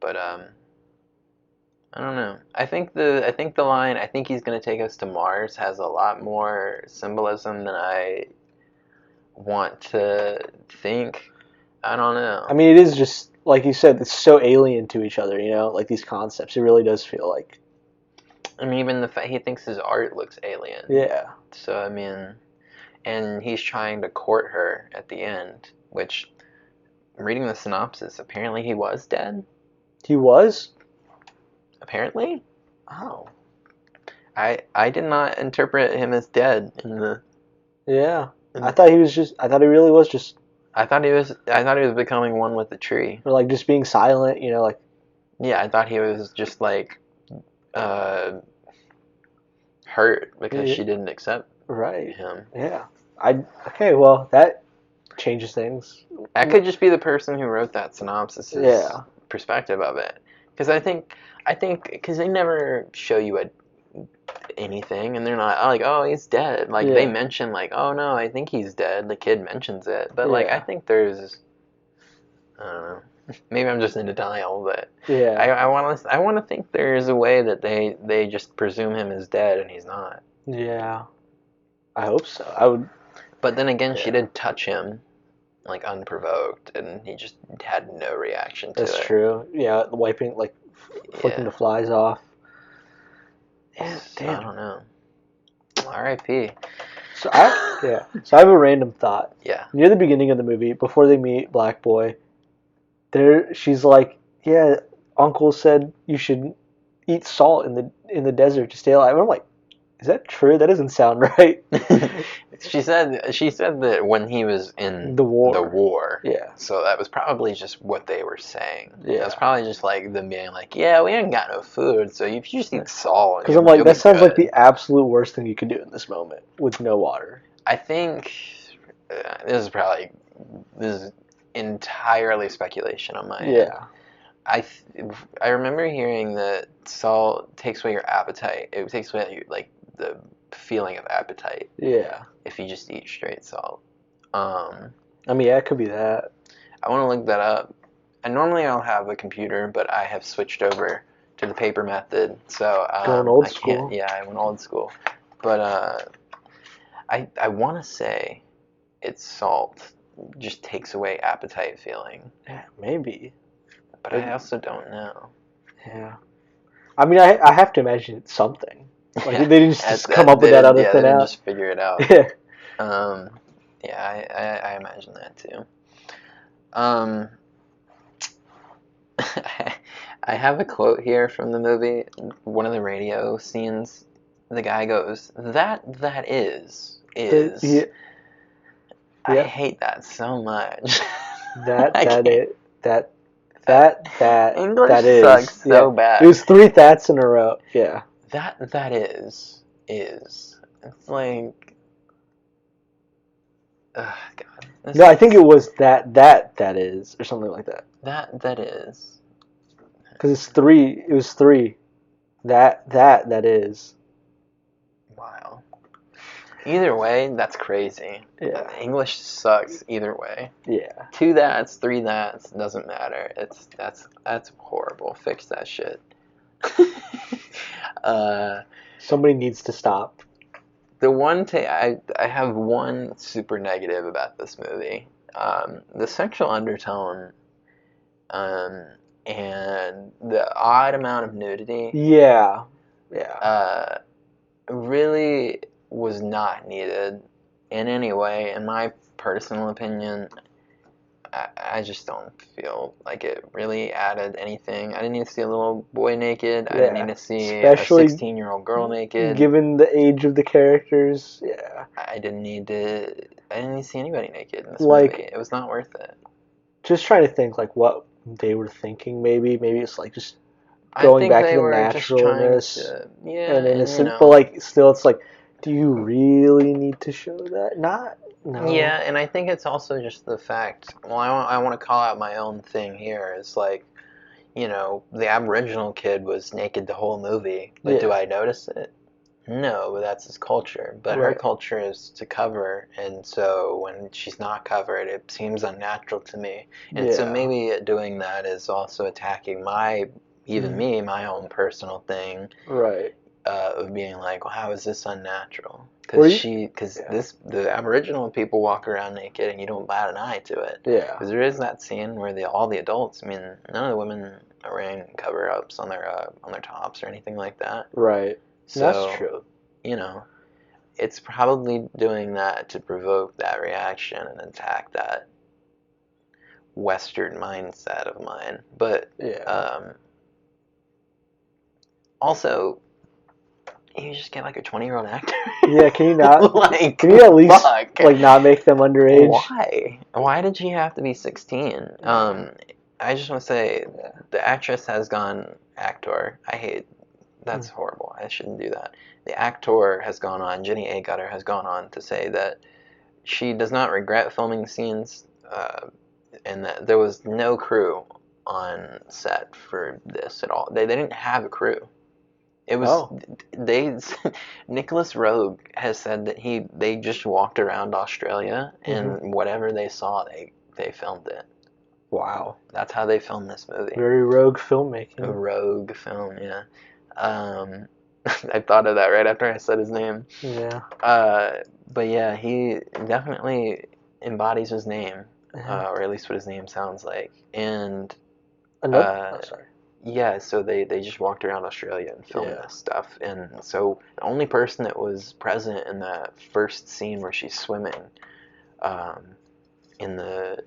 A: But I don't know. I think the line "I think he's gonna take us to Mars" has a lot more symbolism than I want to think. I don't know.
B: I mean, it is just like you said. It's so alien to each other, like these concepts. It really does feel like.
A: I mean, even the fact he thinks his art looks alien.
B: Yeah.
A: So I mean, and he's trying to court her at the end, which, reading the synopsis, apparently he was dead.
B: He was.
A: Apparently,
B: Oh.
A: I did not interpret him as dead in the.
B: Yeah. I thought he was just. I thought he really was just.
A: I thought he was becoming one with the tree.
B: Or like just being silent. Like.
A: Yeah, I thought he was just like uh, hurt because
B: Yeah.
A: she didn't accept
B: Right.
A: him.
B: Yeah. Okay. Well, that changes things.
A: That could just be the person who wrote that synopsis'
B: Yeah.
A: perspective of it. Because I think because they never show you anything, and they're not like, oh, he's dead. Like they
B: Yeah.
A: mention like, oh no, I think he's dead. The kid mentions it, but like I
B: Yeah.
A: think there's, I don't know. Maybe I'm just in denial, but
B: Yeah.
A: I want to think there's a way that they just presume him as dead and he's not.
B: Yeah. I hope so. I would.
A: But then again, she
B: Yeah.
A: did touch him like unprovoked, and he just had no reaction to
B: That's
A: it.
B: true. Yeah. Wiping like flicking
A: Yeah.
B: the flies off. Yeah.
A: So, I
B: Damn.
A: don't know. R.I.P.
B: So I have a random thought.
A: Yeah.
B: Near the beginning of the movie, before they meet Black Boy, she's like, "Yeah, Uncle said you should eat salt in the desert to stay alive." And I'm like, "Is that true? That doesn't sound right."
A: She said that when he was in
B: The war.
A: the war.
B: Yeah.
A: So that was probably just what they were saying.
B: Yeah.
A: It was probably just like them being like, yeah, we ain't got no food, so if you just eat salt,
B: Because I'm like, that sounds like the absolute worst thing you could do in this moment with no water.
A: I think this is entirely speculation on my end.
B: Yeah.
A: I remember hearing that salt takes away your appetite. It takes away like the feeling of appetite.
B: Yeah.
A: If you just eat straight salt.
B: I mean, yeah, it could be that.
A: I want to look that up. And normally I'll have a computer, but I have switched over to the paper method. So
B: Going old
A: I
B: school.
A: can't. Yeah, I went old school. But I want to say it's salt. Just takes away appetite feeling.
B: Yeah, maybe.
A: But I also don't know.
B: Yeah. I mean, I have to imagine it's something. Like they didn't just come up with that out of thin
A: they didn't
B: out.
A: just figure it out.
B: Yeah.
A: Yeah, I imagine that too. I have a quote here from the movie. One of the radio scenes, the guy goes, "That is."
B: Yeah.
A: I hate that so much.
B: That
A: English
B: that is.
A: sucks so bad.
B: It was 3 that's in a row. Yeah.
A: That is. It's like, ugh, God.
B: No, I think it was that is or something like that.
A: That is.
B: Because it's 3. It was 3. That is.
A: Wow. Either way, that's crazy.
B: Yeah.
A: English sucks either way.
B: Yeah.
A: 2 that's, 3 that's, doesn't matter. That's horrible. Fix that shit.
B: Somebody needs to stop.
A: The one I have one super negative about this movie. The sexual undertone, and the odd amount of nudity.
B: Yeah. Yeah.
A: Really was not needed in any way. In my personal opinion, I just don't feel like it really added anything. I didn't need to see a little boy naked. I didn't need to see
B: Especially
A: a 16-year-old girl naked.
B: Given the age of the characters, yeah.
A: I didn't need to see anybody naked in this movie. It was not worth it.
B: Just trying to think like what they were thinking. Maybe it's like just going back to the naturalness and innocent. But like still, it's like, do you really need to show that? Not. No.
A: Yeah, and I think it's also just the fact. Well, I want to call out my own thing here. It's like, the Aboriginal kid was naked the whole movie, but do I notice it? No, but that's his culture. But her
B: Right.
A: culture is to cover, and so when she's not covered, it seems unnatural to me. And so
B: Yeah.
A: maybe doing that is also attacking even
B: Mhm.
A: me, my own personal thing
B: Right.
A: of being like, well, how is this unnatural?
B: Or you,
A: Because
B: yeah.
A: the Aboriginal people walk around naked and you don't bat an eye to it.
B: Yeah.
A: Because there is that scene where all the adults, I mean, none of the women are wearing cover-ups on their tops or anything like that.
B: Right. That's
A: So,
B: true.
A: you know, it's probably doing that to provoke that reaction and attack that Western mindset of mine. But
B: Yeah.
A: um, also, you just get like a 20-year-old actor.
B: Yeah, can you not?
A: Like,
B: Can you at least
A: fuck.
B: like not make them underage?
A: Why? Why did she have to be 16? I just want to say
B: Yeah.
A: the actress has gone actor. I hate
B: Mm.
A: that's horrible. I shouldn't do that. The actor has gone on. Jenny A. Gutter has gone on to say that she does not regret filming the scenes, and that there was no crew on set for this at all. They didn't have a crew. It was
B: Oh.
A: they. Nicolas Roeg has said that they just walked around Australia
B: Hmm.
A: and whatever they saw they filmed it.
B: Wow.
A: That's how they filmed this movie.
B: Very rogue
A: A
B: filmmaking.
A: rogue film, yeah. Um, I thought of that right after I said his name.
B: Yeah.
A: Uh, but yeah, he definitely embodies his name,
B: Yeah.
A: or at least what his name sounds like. And
B: Another.
A: uh,
B: Oh, sorry.
A: yeah, so they just walked around Australia and filmed
B: Yeah.
A: this stuff. And so the only person that was present in that first scene where she's swimming, um, in the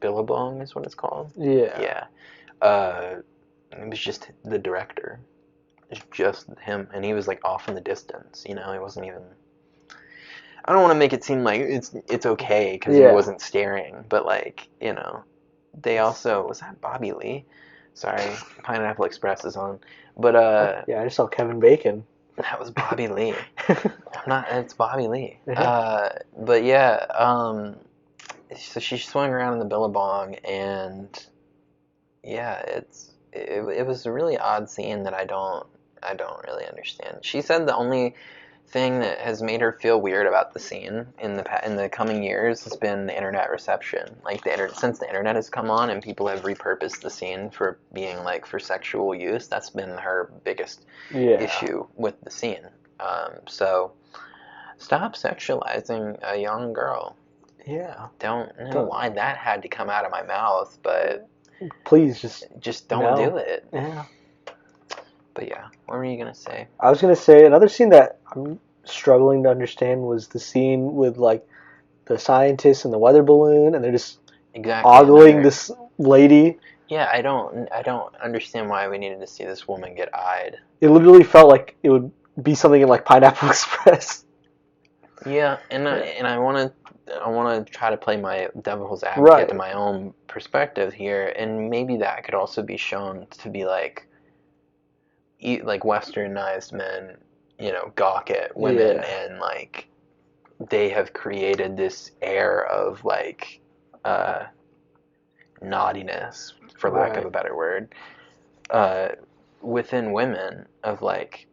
A: billabong is what it's called.
B: Yeah.
A: Yeah, uh, it was just the director. It's just him, and he was like off in the distance. You know, he wasn't even. I don't want to make it seem like it's okay because he
B: Yeah.
A: wasn't staring, but like they also was that Bobby Lee. Sorry, Pineapple Express is on, but
B: Yeah. I just saw Kevin Bacon.
A: that was Bobby Lee. I'm not. It's Bobby Lee.
B: Yeah.
A: But yeah, so she swung around in the billabong, and yeah, it was a really odd scene that I don't really understand. She said the only thing that has made her feel weird about the scene in the coming years has been the internet reception. Like since the internet has come on and people have repurposed the scene for being like for sexual use, that's been her biggest
B: Yeah.
A: issue with the scene. So stop sexualizing a young girl.
B: Yeah.
A: Don't know
B: Don't.
A: why that had to come out of my mouth, but
B: Please
A: just don't do
B: no.
A: it.
B: Yeah.
A: But yeah, what were you gonna say?
B: I was gonna say another scene that I'm struggling to understand was the scene with like the scientists and the weather balloon, and they're just
A: Exactly,
B: ogling
A: another.
B: this lady.
A: Yeah, I don't understand why we needed to see this woman get eyed.
B: It literally felt like it would be something in like Pineapple Express.
A: Yeah,
B: Yeah.
A: and I want to try to play my devil's advocate to
B: Right.
A: my own perspective here, and maybe that could also be shown to be like westernized men, gawk at women
B: Yeah.
A: and like they have created this air of like uh, naughtiness, for lack of a
B: Right.
A: better word, uh, within women of like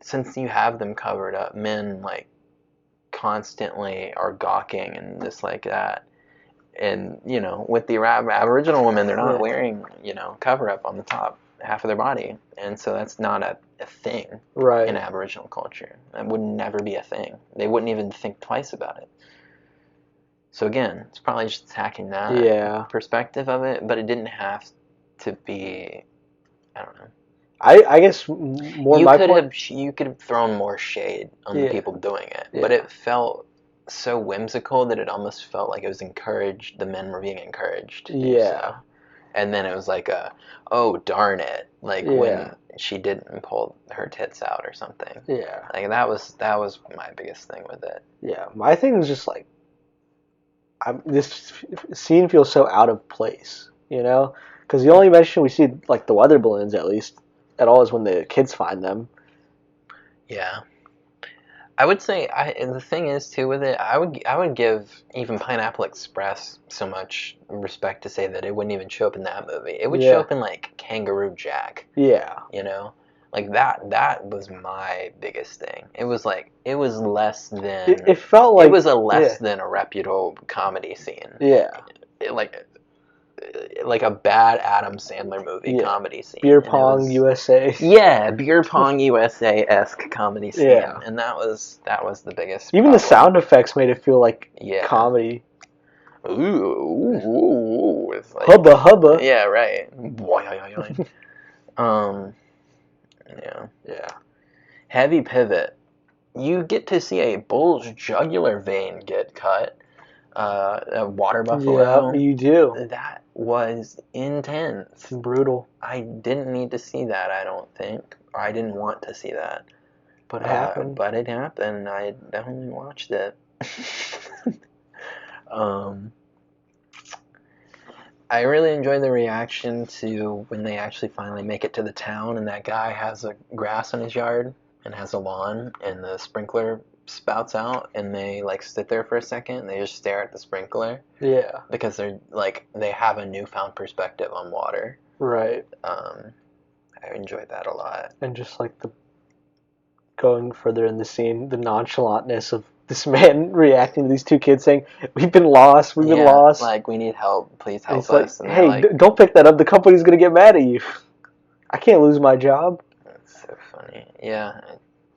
A: since you have them covered up, men like constantly are gawking and this like that. And with the Aboriginal women, they're not
B: Yeah.
A: wearing cover up on the top half of their body, and so that's not a thing in
B: Right.
A: Aboriginal culture. That would never be a thing. They wouldn't even think twice about it. So again, it's probably just attacking that
B: Yeah.
A: perspective of it, but it didn't have to be. I don't know.
B: I guess more my point.
A: You could have thrown more shade on the
B: Yeah.
A: people doing it, but
B: Yeah.
A: it felt so whimsical that it almost felt like it was encouraged. The men were being encouraged to do
B: Yeah.
A: so, and then it was like oh darn it, like
B: Yeah.
A: when she didn't pull her tits out or something.
B: Yeah.
A: Like that was my biggest thing with it.
B: Yeah. My thing was just like this scene feels so out of place, you know? Because the only mention we see, like the weather balloons at least, at all is when the kids find them.
A: Yeah. I would say and the thing is too with it, I would give even Pineapple Express so much respect to say that it wouldn't even show up in that movie. It would show
B: Yeah.
A: up in like Kangaroo Jack,
B: Yeah.
A: you know, Like that was my biggest thing. It was less than
B: It felt like
A: it was a less than a reputable comedy scene.
B: Yeah.
A: Like a bad Adam Sandler movie comedy scene.
B: Beer Pong USA.
A: Yeah, Beer Pong USA-esque comedy scene.
B: Yeah.
A: And that was the biggest
B: Even
A: problem.
B: the sound effects made it feel like comedy.
A: Ooh. It's like,
B: hubba hubba.
A: Yeah, right. Yeah. Heavy pivot. You get to see a bull's jugular vein get cut. A water buffalo.
B: Yeah, you do.
A: That was intense.
B: Brutal.
A: I didn't need to see that, I don't think. Or I didn't want to see that.
B: But it happened.
A: But it happened. I definitely watched it. I really enjoy the reaction to when they actually finally make it to the town and that guy has a grass in his yard and has a lawn and the sprinkler spouts out and they like sit there for a second and they just stare at the sprinkler.
B: Yeah.
A: Because they're like they have a newfound perspective on water.
B: Right.
A: I enjoyed that a lot.
B: And just like the going further in the scene, the nonchalantness of this man reacting to these two kids saying, "We've been lost. We've been lost.
A: Like we need help. Please help
B: Like,
A: us." And
B: hey, don't pick that up. The company's gonna get mad at you. I can't lose my job.
A: That's so funny. Yeah,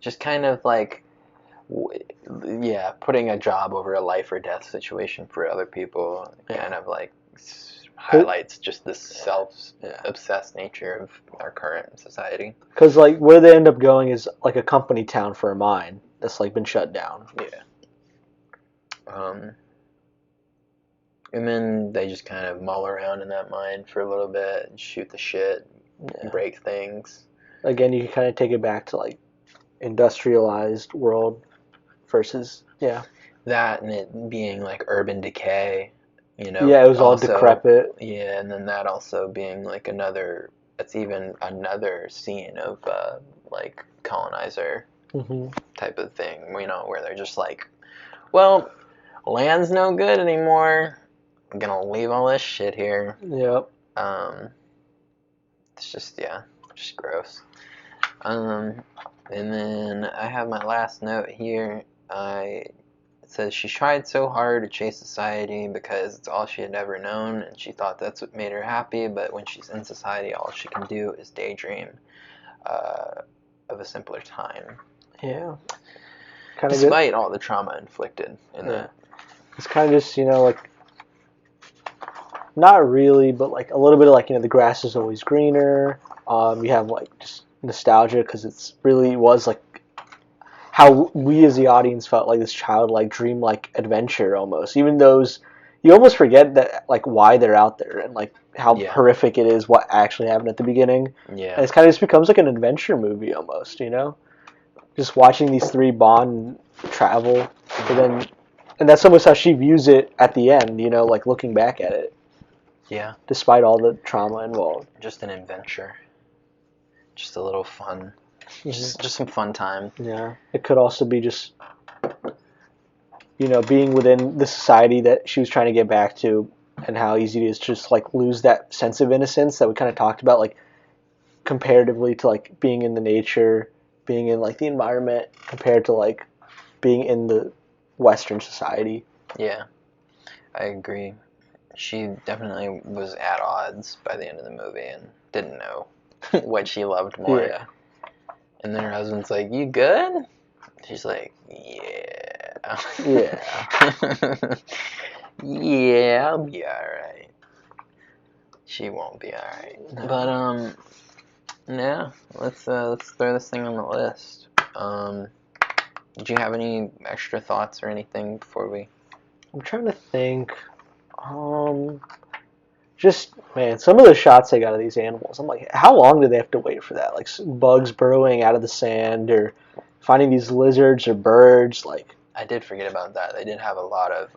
A: just kind of like, putting a job over a life or death situation for other people. Kind of like highlights just the self-obsessed nature of our current society.
B: Because like where they end up going is like a company town for a mine that's like been shut down.
A: Yeah. And then they just kind of mull around in that mine for a little bit, and shoot the shit, break things.
B: Again, you can kind of take it back to like industrialized world versus
A: that, and it being like urban decay. It
B: was all decrepit.
A: Yeah, and then that also being like another scene of like colonizer type of thing, where they're just like, well, land's no good anymore. I'm gonna leave all this shit here.
B: Yep.
A: It's just gross. And then I have my last note here. It says she tried so hard to chase society because it's all she had ever known, and she thought that's what made her happy. But when she's in society, all she can do is daydream of a simpler time.
B: Yeah.
A: Despite all the trauma inflicted in that.
B: It's kind of just like, not really, but like a little bit of like the grass is always greener. You have like just nostalgia because it's really was like how we as the audience felt like this childlike, dreamlike adventure almost. Even those, you almost forget that like why they're out there and like how horrific it is what actually happened at the beginning.
A: Yeah.
B: And it's kind of just becomes like an adventure movie almost, Just watching these three bond, travel, and that's almost how she views it at the end, like looking back at it.
A: Yeah.
B: Despite all the trauma involved.
A: Just an adventure. Just a little fun. Just some fun time.
B: Yeah. It could also be just, being within the society that she was trying to get back to and how easy it is to just like lose that sense of innocence that we kind of talked about, like comparatively to like being in the nature, being in like the environment compared to like being in the Western society.
A: Yeah. I agree. She definitely was at odds by the end of the movie and didn't know what she loved more.
B: Yeah.
A: And then her husband's like, "You good?" She's like, "Yeah."
B: Yeah.
A: Yeah, I'll be alright. She won't be alright. But, let's throw this thing on the list. Did you have any extra thoughts or anything before we...
B: I'm trying to think. Just, man, some of the shots they got of these animals, I'm like, how long do they have to wait for that? Like bugs burrowing out of the sand or finding these lizards or birds, like...
A: I did forget about that. They did have a lot of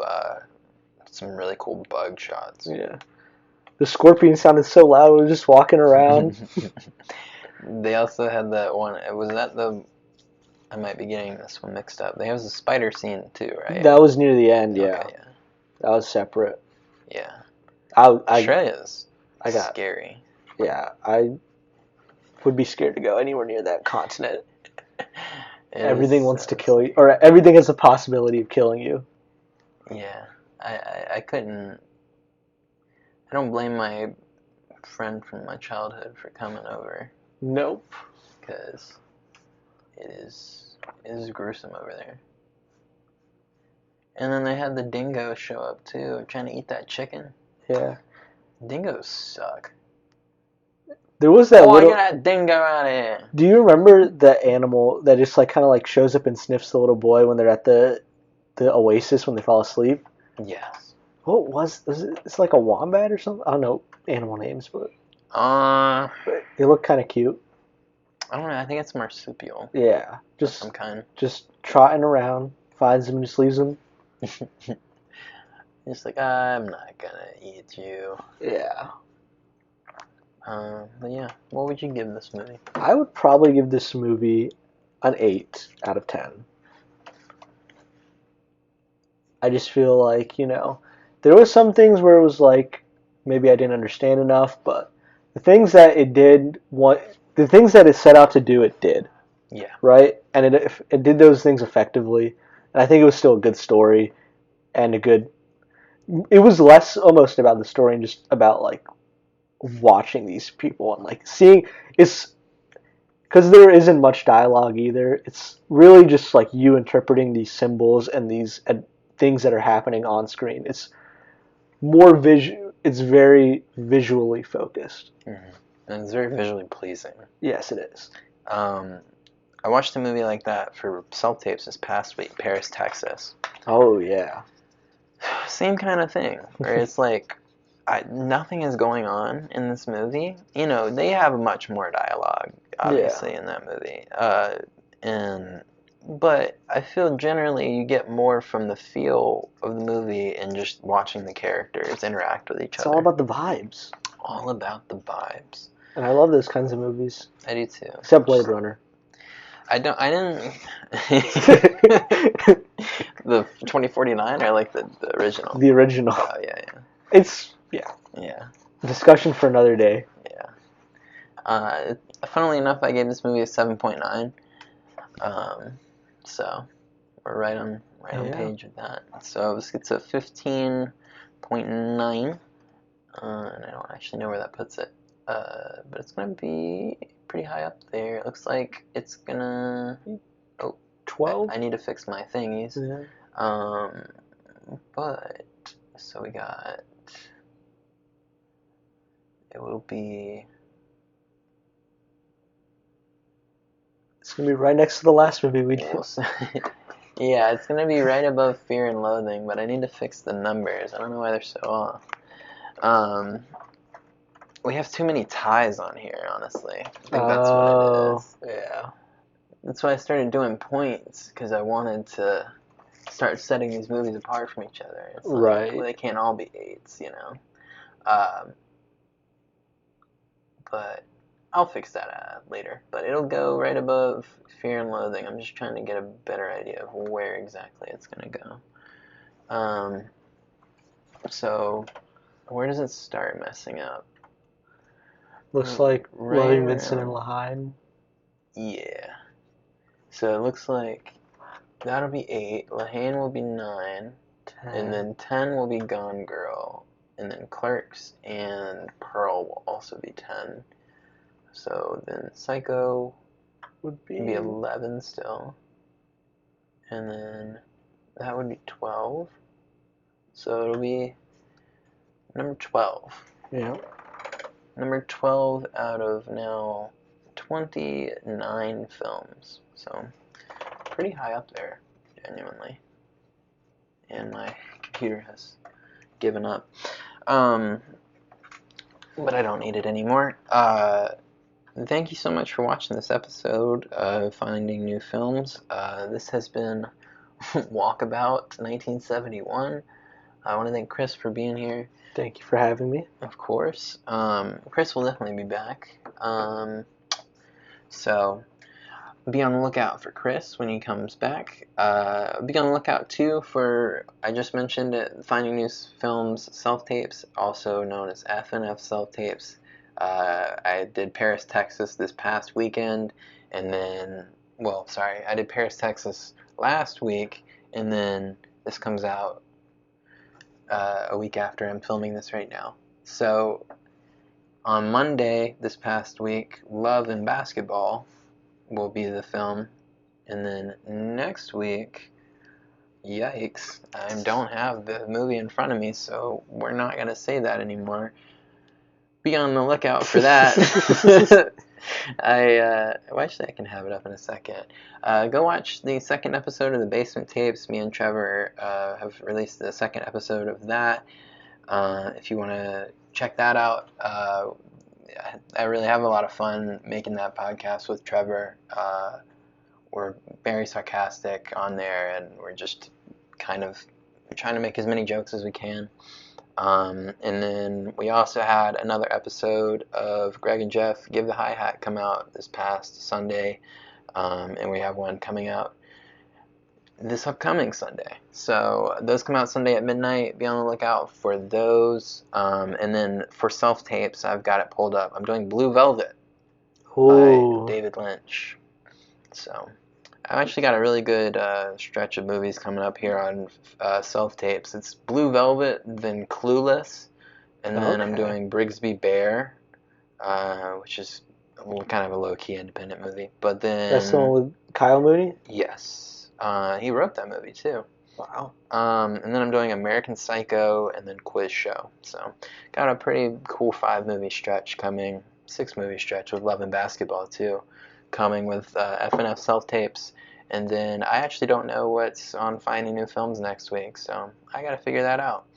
A: some really cool bug shots.
B: Yeah. The scorpion sounded so loud, we were just walking around.
A: They also had that one, was that the... I might be getting this one mixed up. There was a spider scene too, right?
B: That was near the end, yeah.
A: Okay, yeah.
B: That was separate.
A: Yeah.
B: Australia's
A: scary.
B: Yeah, I would be scared to go anywhere near that continent.
A: It
B: Everything
A: was
B: wants to kill you, or everything has the possibility of killing you.
A: yeah. I couldn't. I don't blame my friend from my childhood for coming over
B: Nope.
A: because it is gruesome over there. And then they had the dingoes show up too, trying to eat that chicken.
B: Yeah.
A: Dingoes suck.
B: There was that
A: Get
B: little.
A: that dingo out of here!
B: Do you remember the animal that just like kind of like shows up and sniffs the little boy when they're at the oasis when they fall asleep?
A: Yes.
B: What was it? It's like a wombat or something. I don't know animal names, but they look kind of cute.
A: I don't know. I think it's marsupial.
B: Yeah,
A: Of some kind.
B: just trotting around, finds them and just leaves them.
A: Just like I'm not gonna eat you.
B: Yeah.
A: But yeah, what would you give this movie?
B: I would probably give this movie an 8 out of 10. I just feel like, there was some things where it was like maybe I didn't understand enough, but the things that the things that it set out to do, it did.
A: Yeah.
B: Right? And it did those things effectively. And I think it was still a good story and it was less almost about the story and just about like watching these people and like seeing it's because there isn't much dialogue either. It's really just like you interpreting these symbols and these things that are happening on screen. It's more visual. It's very visually focused.
A: Mm-hmm. And it's very visually pleasing.
B: Yes, it is.
A: I watched a movie like that for self-tapes this past week, Paris, Texas.
B: Oh, yeah.
A: Same kind of thing, where it's like nothing is going on in this movie. They have much more dialogue, obviously, in that movie. But I feel generally you get more from the feel of the movie and just watching the characters interact with each other.
B: It's all about the vibes.
A: All about the vibes.
B: And I love those kinds of movies.
A: I do too.
B: Except Blade Runner.
A: I didn't. The 2049 or like the original?
B: The original.
A: Oh, yeah.
B: Yeah. Discussion for another day.
A: Yeah. Funnily enough, I gave this movie a 7.9. So we're right on page with that. So it's a 15.9. And I don't actually know where that puts it. But it's gonna be pretty high up there. It looks like it's gonna.
B: 12.
A: I need to fix my thingies.
B: Yeah.
A: But so we got. It will be.
B: It's gonna be right next to the last movie we did.
A: Yeah, it's gonna be right above Fear and Loathing, but I need to fix the numbers. I don't know why they're so off. We have too many ties on here, honestly. I think that's what it is.
B: Yeah.
A: That's why I started doing points, because I wanted to start setting these movies apart from each other. It's like,
B: Right.
A: Well, they can't all be 8s, But I'll fix that later. But it'll go right above Fear and Loathing. I'm just trying to get a better idea of where exactly it's going to go. So, where does it start messing up?
B: Looks like Loving Vincent and Lahaine.
A: Yeah. So it looks like that'll be 8. Lahaine will be 9. 10. And then 10 will be Gone Girl. And then Clerks and Pearl will also be 10. So then Psycho would be 11 still. And then that would be 12. So it'll be number 12.
B: Yeah.
A: Number 12 out of now 29 films. So pretty high up there, genuinely. And my computer has given up. But I don't need it anymore. Thank you so much for watching this episode of Finding New Films. This has been Walkabout 1971. I want to thank Kris for being here.
B: Thank you for having me.
A: Of course. Kris will definitely be back. So be on the lookout for Kris when he comes back. Be on the lookout too for, I just mentioned it, Finding New Films self-tapes, also known as FNF self-tapes. I did Paris, Texas this past weekend, and then, well, sorry, I did Paris, Texas last week, and then this comes out a week after I'm filming this right now. So on Monday this past week, Love and Basketball will be the film, and then next week, yikes, I don't have the movie in front of me, so we're not going to say that anymore. Be on the lookout for that. Actually, I can have it up in a second. Go watch the second episode of the Basement Tapes. Me and Trevor have released the second episode of that. If you want to check that out, I really have a lot of fun making that podcast with Trevor. We're very sarcastic on there, and we're just kind of trying to make as many jokes as we can. And then we also had another episode of Greg and Jeff Give the Hi-Hat come out this past Sunday, and we have one coming out this upcoming Sunday. So those come out Sunday at midnight. Be on the lookout for those. And then for self-tapes, I've got it pulled up. I'm doing Blue Velvet by David Lynch. So I've actually got a really good stretch of movies coming up here on self-tapes. It's Blue Velvet, then Clueless, and then I'm doing Brigsby Bear, which is kind of a low-key independent movie. But then
B: that's the one with Kyle Mooney?
A: Yes. He wrote that movie, too.
B: Wow.
A: And then I'm doing American Psycho and then Quiz Show. So got a pretty cool 5-movie stretch coming, 6-movie stretch with Love and Basketball, too, coming with F&F self-tapes. And then I actually don't know what's on Finding New Films next week, so I got to figure that out.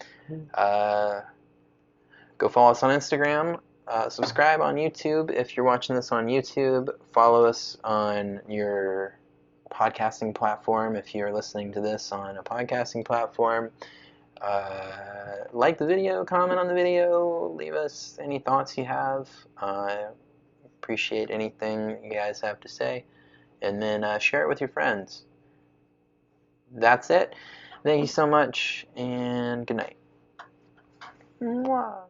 A: Go follow us on Instagram. Subscribe on YouTube if you're watching this on YouTube. Follow us on your podcasting platform if you're listening to this on a podcasting platform. Like the video, comment on the video, leave us any thoughts you have. Appreciate anything you guys have to say. And then share it with your friends. That's it. Thank you so much, and good night. Mwah.